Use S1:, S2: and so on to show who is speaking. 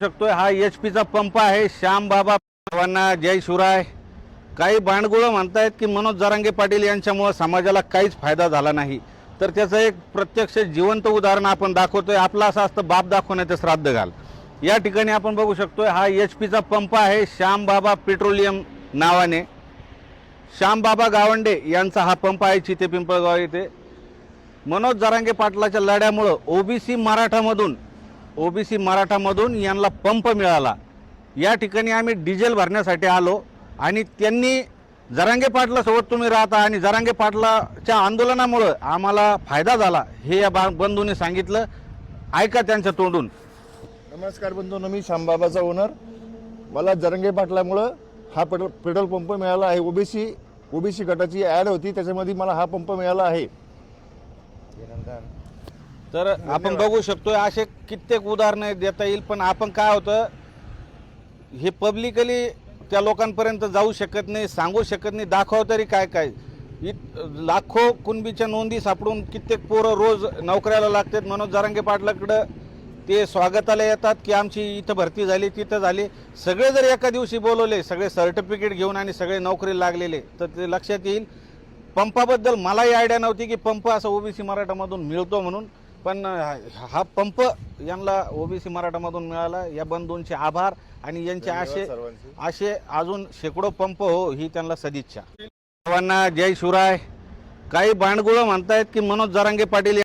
S1: शकतोय हा HP चा पंप आहे। श्याम बाबा सर्वांना जय शिवराय। काही बांडगुळ म्हणतायत की मनोज जरांगे पाटील यांच्यामुळे समाजाला काहीच फायदा झाला नाही, तर त्याचं एक प्रत्यक्ष जिवंत उदाहरण आपण दाखवतोय। आपला असं असतं बाप दाखवण्याचं श्राद्ध घाल। या ठिकाणी आपण बघू शकतोय हा HP चा पंप आहे श्याम बाबा पेट्रोलियम नावाने। श्याम बाबा गावंडे यांचा हा पंप आहे चिते पिंपळगाव येथे। मनोज जरांगे पाटलाच्या लढ्यामुळे ओबीसी मराठामधून यांना पंप मिळाला। या ठिकाणी आम्ही डिझेल भरण्यासाठी आलो आणि त्यांनी जरांगे पाटलासोबत तुम्ही राहता आणि जरांगे पाटलाच्या आंदोलनामुळे आम्हाला फायदा झाला हे या बंधूंनी सांगितलं। ऐका त्यांच्या तोंडून।
S2: नमस्कार बंधूंनो, मी श्यामबाबाचा ओनर। मला जरांगे पाटलामुळे हा पेट्रोल पंप मिळाला आहे। ओबीसी गटाची ॲड होती, त्याच्यामध्ये मला हा पंप मिळाला आहे।
S1: तर आपण बघू शकतोय असे कित्येक उदाहरणं देता येईल, पण आपण काय होतं हे पब्लिकली त्या लोकांपर्यंत जाऊ शकत नाही, सांगू शकत नाही। दाखव तरी काय काय लाखो कुणबीच्या नोंदी सापडून कित्येक पोरं रोज नोकऱ्याला लागतात। मनोज जरांगे पाटलाकडं ते स्वागताला येतात की आमची इथं भरती झाली तिथं झाली। सगळे जर एका दिवशी बोलवले, सगळे सर्टिफिकेट घेऊन आणि सगळे नोकरी लागलेले, तर ते लक्षात येईल। पंपाबद्दल मलाही आयडिया नव्हती की पंप असा ओबीसी मराठामधून मिळतो म्हणून, पण हा पंप यांना ओबीसी मराठामधून मिळाला। या बंधूंचे आभार आणि यांचे असे अजून शेकडो पंप हो ही त्यांना सदिच्छा। सर्वांना जय शिवराय। काही बांडगुळ म्हणतायत की मनोज जरांगे पाटील